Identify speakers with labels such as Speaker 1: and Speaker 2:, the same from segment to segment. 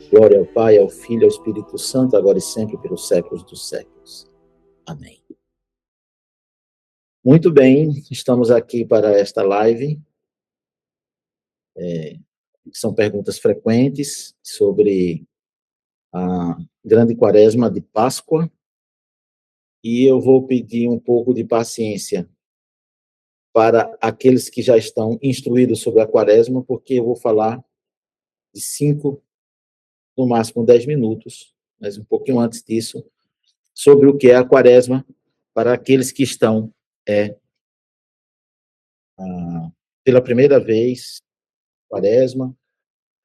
Speaker 1: Glória ao Pai, ao Filho e ao Espírito Santo, agora e sempre, pelos séculos dos séculos. Amém. Muito bem, estamos aqui para esta live. São perguntas frequentes sobre a grande quaresma de Páscoa, e eu vou pedir um pouco de paciência para aqueles que já estão instruídos sobre a quaresma, porque eu vou falar de 5, no máximo 10 minutos, mas um pouquinho antes disso, sobre o que é a quaresma para aqueles que estão pela primeira vez, quaresma,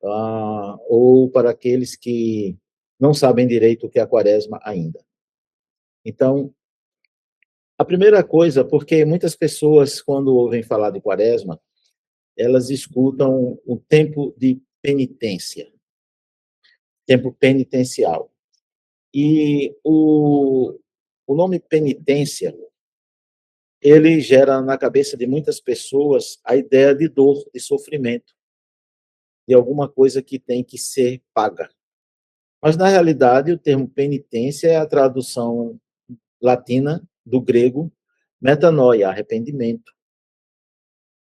Speaker 1: ou para aqueles que não sabem direito o que é a quaresma ainda. Então, a primeira coisa, porque muitas pessoas, quando ouvem falar de quaresma, elas escutam o tempo de penitência, tempo penitencial. E o nome penitência, ele gera na cabeça de muitas pessoas a ideia de dor, de sofrimento, de alguma coisa que tem que ser paga. Mas, na realidade, o termo penitência é a tradução latina do grego metanoia, arrependimento.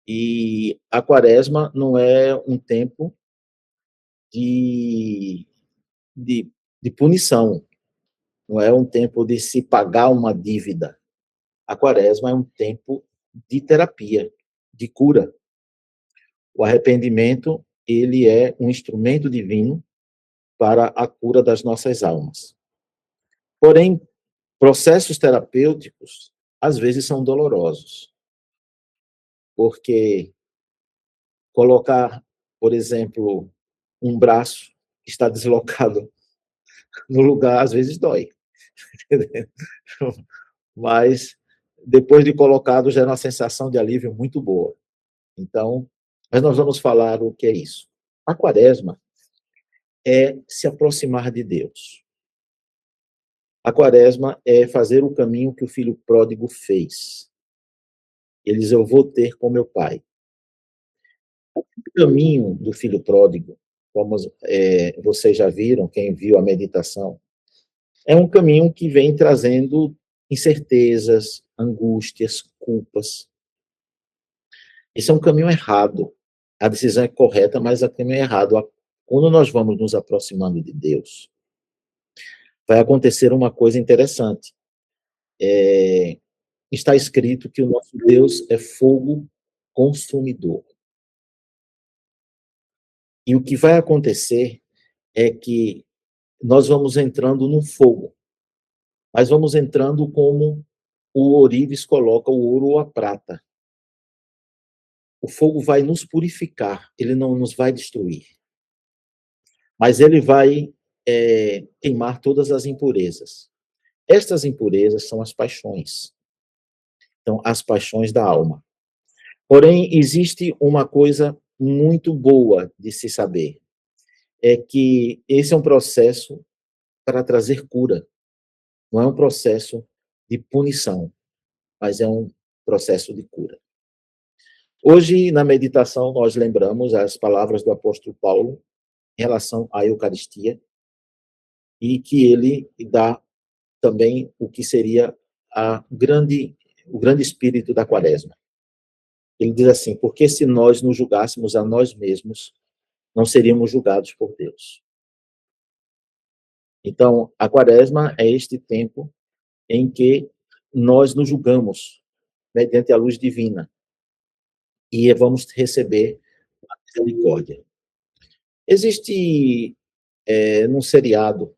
Speaker 1: E a quaresma não é um tempo de, de, de punição, não é um tempo de se pagar uma dívida. A quaresma é um tempo de terapia, de cura. O arrependimento, ele é um instrumento divino para a cura das nossas almas. Porém, processos terapêuticos, às vezes, são dolorosos, porque colocar, por exemplo, um braço que está deslocado no lugar, às vezes dói. Mas, depois de colocado, gera uma sensação de alívio muito boa. Então, mas nós vamos falar o que é isso. A quaresma é se aproximar de Deus. A quaresma é fazer o caminho que o filho pródigo fez. Ele diz, eu vou ter com meu pai. O caminho do filho pródigo, como vocês já viram, quem viu a meditação, é um caminho que vem trazendo incertezas, angústias, culpas. Esse é um caminho errado. A decisão é correta, mas o caminho é errado. Quando nós vamos nos aproximando de Deus, vai acontecer uma coisa interessante. Está escrito que o nosso Deus é fogo consumidor. E o que vai acontecer é que nós vamos entrando no fogo, mas vamos entrando como o ourives coloca o ouro ou a prata. O fogo vai nos purificar, ele não nos vai destruir, mas ele vai queimar todas as impurezas. Estas impurezas são as paixões. Então, as paixões da alma. Porém, existe uma coisa muito boa de se saber, é que esse é um processo para trazer cura. Não é um processo de punição, mas é um processo de cura. Hoje, na meditação, nós lembramos as palavras do apóstolo Paulo em relação à Eucaristia, e que ele dá também o que seria o grande espírito da quaresma. Ele diz assim, porque se nós nos julgássemos a nós mesmos, não seríamos julgados por Deus. Então, a quaresma é este tempo em que nós nos julgamos mediante a luz divina e vamos receber a misericórdia. Existe, num seriado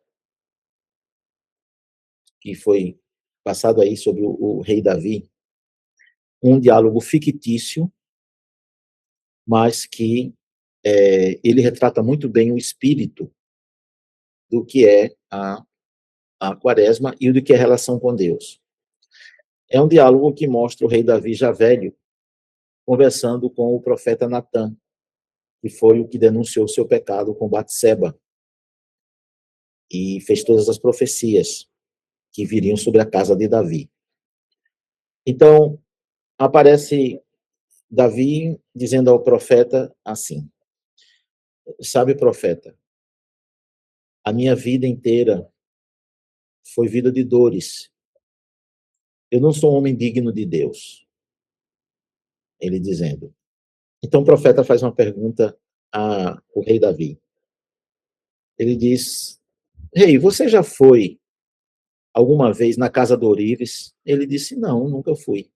Speaker 1: que foi passado aí sobre o rei Davi, um diálogo fictício, mas que ele retrata muito bem o espírito do que é a quaresma e do que é a relação com Deus. É um diálogo que mostra o rei Davi já velho, conversando com o profeta Natã, que foi o que denunciou seu pecado com Batseba, e fez todas as profecias que viriam sobre a casa de Davi. Então, aparece Davi dizendo ao profeta assim, sabe, profeta, A minha vida inteira foi vida de dores. Eu não sou um homem digno de Deus. Ele dizendo. Então o profeta faz uma pergunta ao rei Davi. Ele diz: Rei, você já foi alguma vez na casa do Ourives? Ele disse: Não, nunca fui.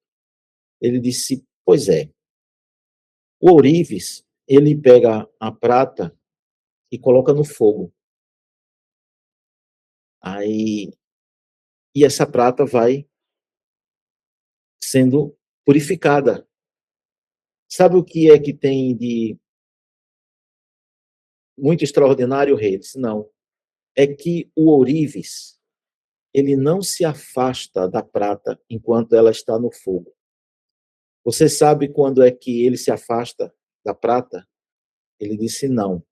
Speaker 1: Ele disse: Pois é. O ourives, ele pega a prata e coloca no fogo. Aí, e essa prata vai sendo purificada. Sabe o que é que tem de muito extraordinário, rei? Ele disse, não. É que o ourives, ele não se afasta da prata enquanto ela está no fogo. Você sabe quando é que ele se afasta da prata? Ele disse, não.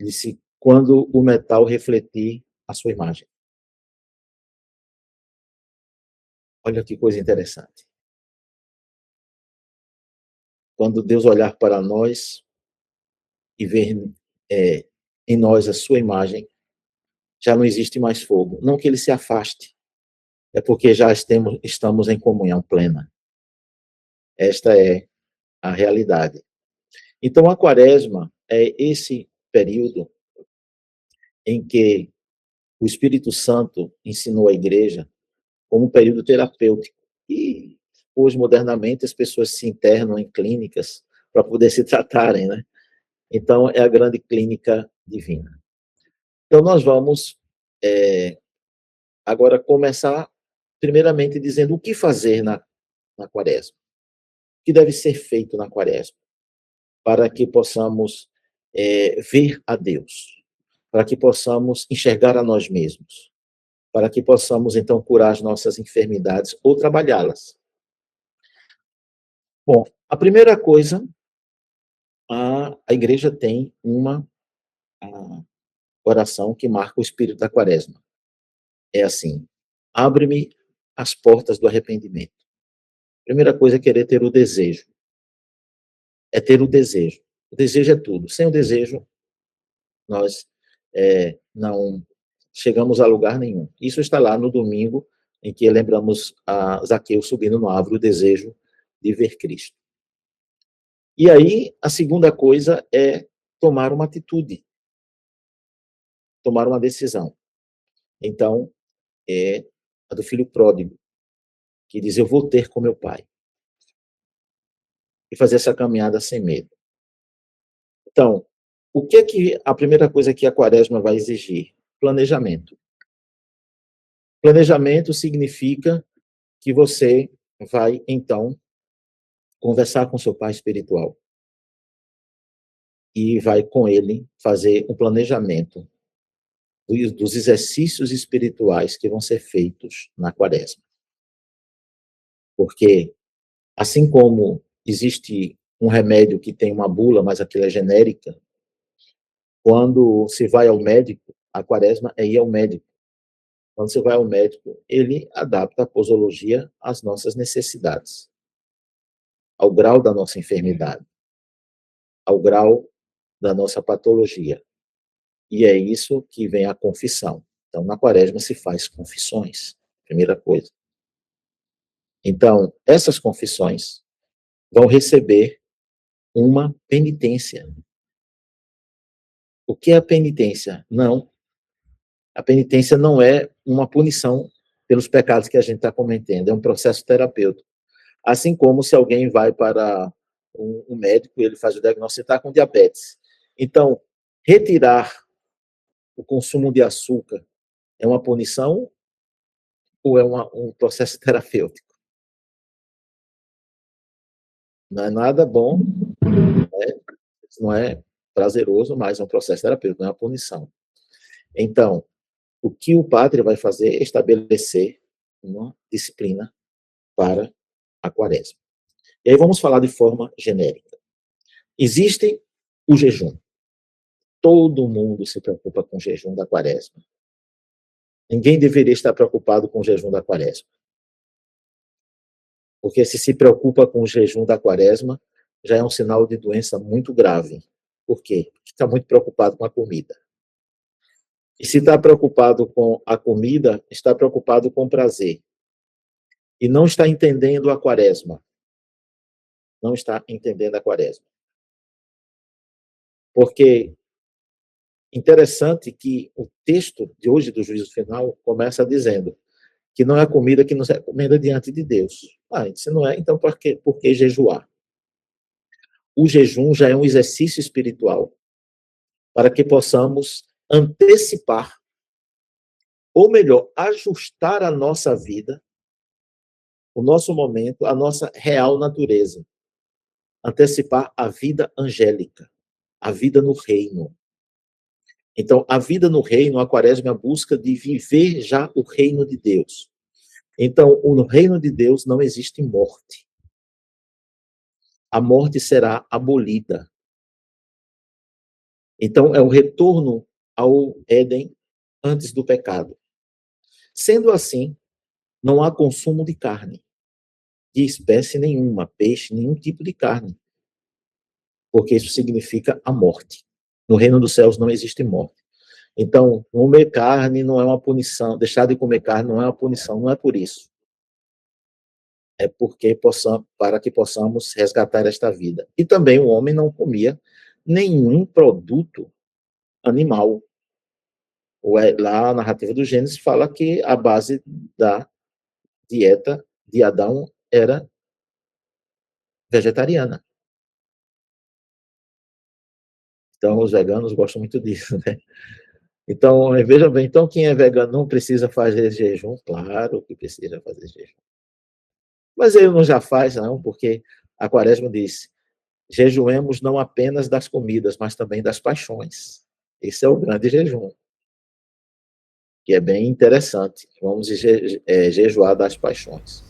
Speaker 1: Ele disse, quando o metal refletir a sua imagem. Olha que coisa interessante. Quando Deus olhar para nós e ver em nós a sua imagem, já não existe mais fogo. Não que ele se afaste, é porque já estamos em comunhão plena. Esta é a realidade. Então, a quaresma é esse período em que o Espírito Santo ensinou a igreja como um período terapêutico. E hoje, modernamente, as pessoas se internam em clínicas para poder se tratarem, né? Então, é a grande clínica divina. Então, nós vamos agora começar, primeiramente, dizendo o que fazer na quaresma. O que deve ser feito na quaresma, para que possamos ver a Deus, para que possamos enxergar a nós mesmos, para que possamos, então, curar as nossas enfermidades ou trabalhá-las. Bom, a primeira coisa, a igreja tem uma oração que marca o espírito da quaresma. É assim: abre-me as portas do arrependimento. Primeira coisa é querer ter o desejo. É ter o desejo. O desejo é tudo. Sem o desejo, nós não chegamos a lugar nenhum. Isso está lá no domingo, em que lembramos a Zaqueu subindo no árvore, o desejo de ver Cristo. E aí, a segunda coisa é tomar uma atitude, tomar uma decisão. Então, é a do filho pródigo, que diz, eu vou ter com meu pai. E fazer essa caminhada sem medo. Então, o que é que a primeira coisa que a quaresma vai exigir? Planejamento. Planejamento significa que você vai, então, conversar com seu pai espiritual e vai com ele fazer um planejamento dos exercícios espirituais que vão ser feitos na quaresma. Porque, assim como existe um remédio que tem uma bula, mas aquilo é genérica, quando se vai ao médico, a quaresma é ir ao médico. Quando você vai ao médico, ele adapta a posologia às nossas necessidades, ao grau da nossa enfermidade, ao grau da nossa patologia. E é isso que vem a confissão. Então, na quaresma se faz confissões, primeira coisa. Então, essas confissões vão receber uma penitência. O que é a penitência? Não. A penitência não é uma punição pelos pecados que a gente está cometendo, é um processo terapêutico. Assim como se alguém vai para um médico e ele faz o diagnóstico, você está com diabetes. Então, retirar o consumo de açúcar é uma punição ou é um processo terapêutico? Não é nada bom, né? Não é prazeroso, mas é um processo terapêutico, não é uma punição. Então, o que o padre vai fazer é estabelecer uma disciplina para a quaresma. E aí vamos falar de forma genérica. Existe o jejum. Todo mundo se preocupa com o jejum da quaresma. Ninguém deveria estar preocupado com o jejum da quaresma. Porque se preocupa com o jejum da quaresma, já é um sinal de doença muito grave. Por quê? Porque está muito preocupado com a comida. E se está preocupado com a comida, está preocupado com o prazer. E não está entendendo a quaresma. Não está entendendo a quaresma. Porque interessante que o texto de hoje do juízo final começa dizendo que não é a comida que nos recomenda diante de Deus. Se não é, então por que jejuar? O jejum já é um exercício espiritual para que possamos antecipar, ou melhor, ajustar a nossa vida, o nosso momento, a nossa real natureza. Antecipar a vida angélica, a vida no reino. Então, a vida no reino, a quaresma é a busca de viver já o reino de Deus. Então, no reino de Deus não existe morte. A morte será abolida. Então, é o retorno ao Éden antes do pecado. Sendo assim, não há consumo de carne, de espécie nenhuma, peixe, nenhum tipo de carne, porque isso significa a morte. No reino dos céus não existe morte. Então, comer carne não é uma punição, deixar de comer carne não é uma punição, não é por isso. É para que possamos resgatar esta vida. E também o homem não comia nenhum produto animal. Lá a narrativa do Gênesis fala que a base da dieta de Adão era vegetariana. Então, os veganos gostam muito disso, né? Então, veja bem, então quem é vegano não precisa fazer jejum? Claro que precisa fazer jejum. Mas ele não já faz, não, porque a quaresma diz, jejuemos não apenas das comidas, mas também das paixões. Esse é o grande jejum, que é bem interessante. Vamos jejuar das paixões.